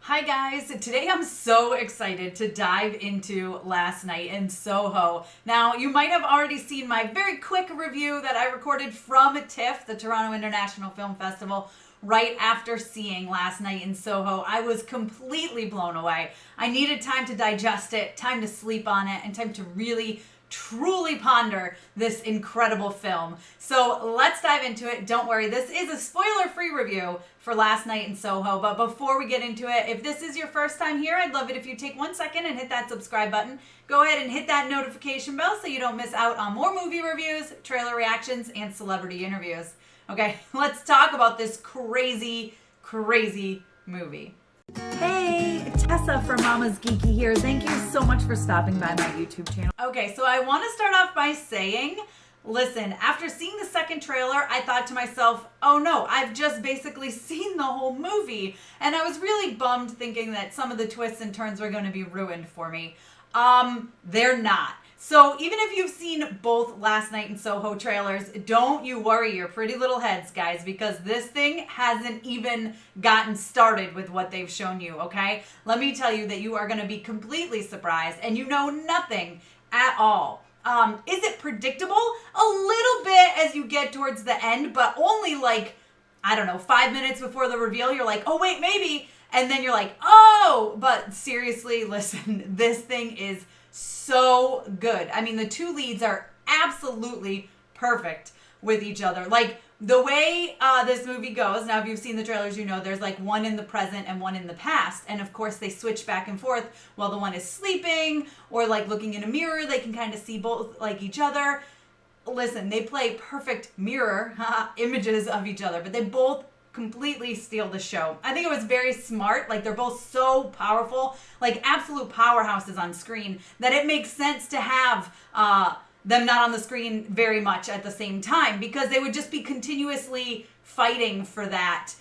Hi guys, today I'm so excited to dive into Last Night in Soho. Now, you might have already seen my very quick review that I recorded from TIFF, the Toronto International Film Festival, right after seeing Last Night in Soho. I was completely blown away. I needed time to digest it, time to sleep on it, and time to really truly ponder this incredible film. So let's dive into it. Don't worry, this is a spoiler-free review for Last Night in Soho. But before we get into it, if this is your first time here, I'd love it if you take 1 second and hit that subscribe button. Go ahead and hit that notification bell so you don't miss out on more movie reviews, trailer reactions, and celebrity interviews. Okay, let's talk about this crazy, crazy movie. Hey, Tessa from MamasGeeky here. Thank you so much for stopping by my YouTube channel. Okay, so I want to start off by saying, listen, after seeing the second trailer, I thought to myself, oh no, I've just basically seen the whole movie. And I was really bummed thinking that some of the twists and turns were going to be ruined for me. They're not. So even if you've seen both Last Night in Soho trailers, don't you worry your pretty little heads, guys, because this thing hasn't even gotten started with what they've shown you, okay? Let me tell you that you are going to be completely surprised and you know nothing at all. Is it predictable? A little bit as you get towards the end, but only like, I don't know, 5 minutes before the reveal, you're like, oh wait, maybe. And then you're like, oh, but seriously, listen, this thing is so good. I mean, the two leads are absolutely perfect with each other. Like, the way this movie goes, now if you've seen the trailers, you know there's like one in the present and one in the past. And of course, they switch back and forth while the one is sleeping or like looking in a mirror. They can kind of see both like each other. Listen, they play perfect mirror images of each other, but they both completely steal the show. I think it was very smart. Like, they're both so powerful, like absolute powerhouses on screen, that it makes sense to have them not on the screen very much at the same time, because they would just be continuously fighting for that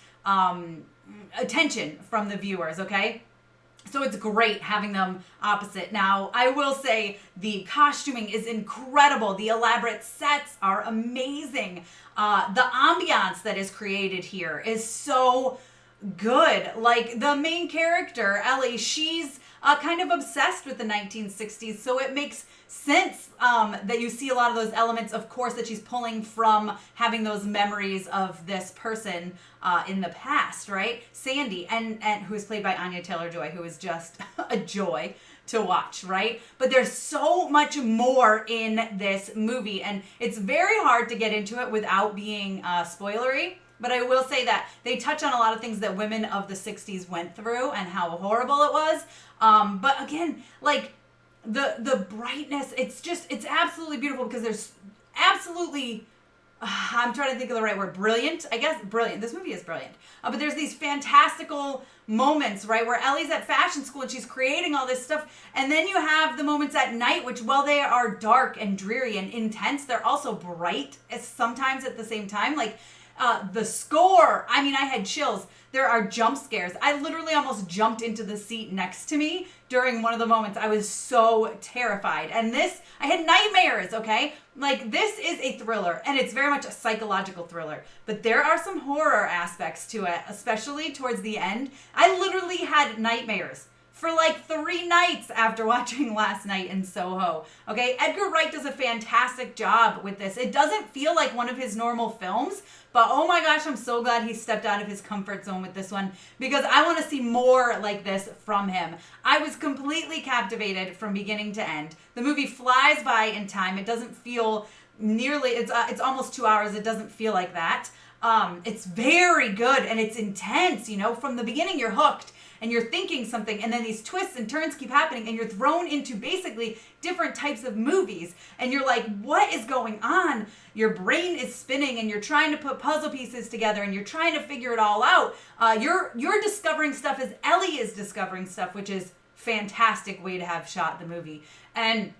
attention from the viewers, okay? So it's great having them opposite. Now, I will say the costuming is incredible. The elaborate sets are amazing. The ambiance that is created here is so good. Like, the main character, Ellie, she's kind of obsessed with the 1960s, so it makes sense that you see a lot of those elements, of course, that she's pulling from having those memories of this person in the past, right? Sandy, and who is played by Anya Taylor-Joy, who is just a joy to watch, right? But there's so much more in this movie, and it's very hard to get into it without being spoilery. But I will say that they touch on a lot of things that women of the 60s went through and how horrible it was. But again, like, the brightness, it's absolutely beautiful, because there's absolutely, I'm trying to think of the right word, brilliant, I guess, brilliant. This movie is brilliant. But there's these fantastical moments, right, where Ellie's at fashion school and she's creating all this stuff. And then you have the moments at night, which, while they are dark and dreary and intense, they're also bright sometimes at the same time. Like, the score, I mean, I had chills. There are jump scares. I literally almost jumped into the seat next to me during one of the moments. I was so terrified. And this, I had nightmares, okay? Like, this is a thriller, and it's very much a psychological thriller. But there are some horror aspects to it, especially towards the end. I literally had nightmares for like 3 nights after watching Last Night in Soho. Okay, Edgar Wright does a fantastic job with this. It doesn't feel like one of his normal films, but oh my gosh, I'm so glad he stepped out of his comfort zone with this one, because I want to see more like this from him. I was completely captivated from beginning to end. The movie flies by in time. It doesn't feel nearly, it's almost 2 hours. It doesn't feel like that. It's very good, and it's intense, you know, from the beginning you're hooked. And you're thinking something, and then these twists and turns keep happening, and you're thrown into basically different types of movies. And you're like, what is going on? Your brain is spinning, and you're trying to put puzzle pieces together, and you're trying to figure it all out. You're discovering stuff as Ellie is discovering stuff, which is fantastic way to have shot the movie. And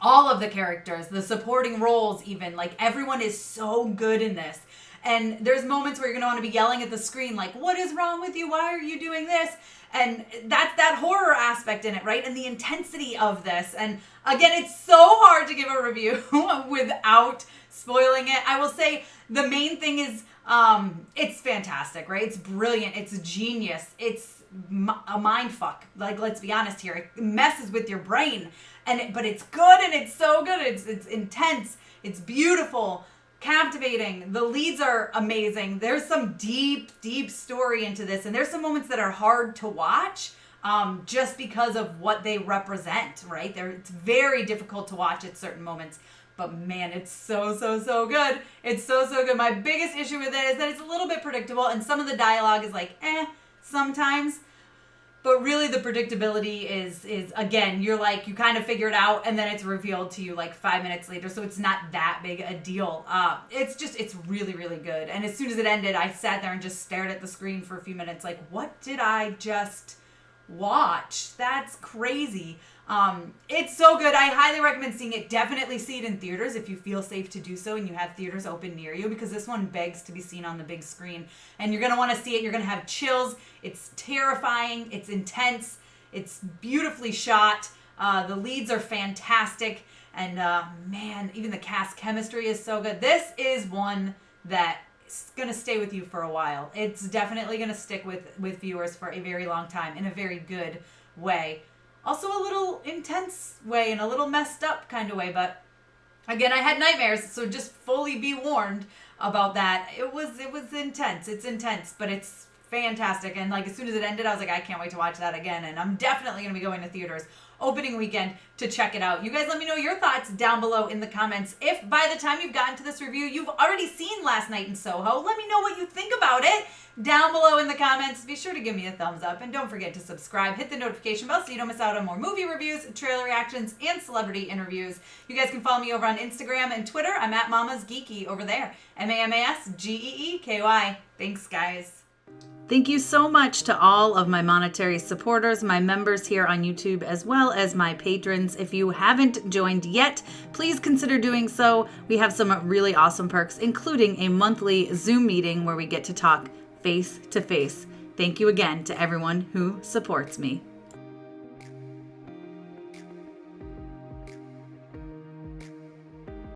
all of the characters, the supporting roles even, like, everyone is so good in this. And there's moments where you're going to want to be yelling at the screen, like, what is wrong with you? Why are you doing this? And that's that horror aspect in it, right? And the intensity of this. And again, it's so hard to give a review without spoiling it. I will say the main thing is it's fantastic, right? It's brilliant. It's genius. It's a mind fuck. Like, let's be honest here. It messes with your brain. But it's good, and it's so good. It's intense. It's beautiful, captivating. The leads are amazing. There's some deep, deep story into this, and there's some moments that are hard to watch just because of what they represent, right? It's very difficult to watch at certain moments. But man, it's so, so, so good. It's so, so good. My biggest issue with it is that it's a little bit predictable, and some of the dialogue is like, sometimes. But really the predictability is again, you kind of figure it out, and then it's revealed to you like 5 minutes later. So it's not that big a deal. It's really, really good. And as soon as it ended, I sat there and just stared at the screen for a few minutes like, what did I just watch? That's crazy. It's so good. I highly recommend seeing it. Definitely see it in theaters if you feel safe to do so and you have theaters open near you, because this one begs to be seen on the big screen. And you're going to want to see it. You're going to have chills. It's terrifying. It's intense. It's beautifully shot. The leads are fantastic. And man, even the cast chemistry is so good. This is one that is going to stay with you for a while. It's definitely going to stick with viewers for a very long time in a very good way. Also a little intense way and a little messed up kind of way, but again, I had nightmares, so just fully be warned about that. It was intense. It's intense, but it's fantastic. And like as soon as it ended, I was like, I can't wait to watch that again. And I'm definitely going to be going to theaters opening weekend to check it out. You guys let me know your thoughts down below in the comments. If by the time you've gotten to this review, you've already seen Last Night in Soho, let me know what you think about it down below in the comments. Be sure to give me a thumbs up, and don't forget to subscribe. Hit the notification bell so you don't miss out on more movie reviews, trailer reactions, and celebrity interviews. You guys can follow me over on Instagram and Twitter. I'm at MamasGeeky over there. MamasGeeky. Thanks, guys. Thank you so much to all of my monetary supporters, my members here on YouTube, as well as my patrons. If you haven't joined yet, please consider doing so. We have some really awesome perks, including a monthly Zoom meeting where we get to talk face to face. Thank you again to everyone who supports me.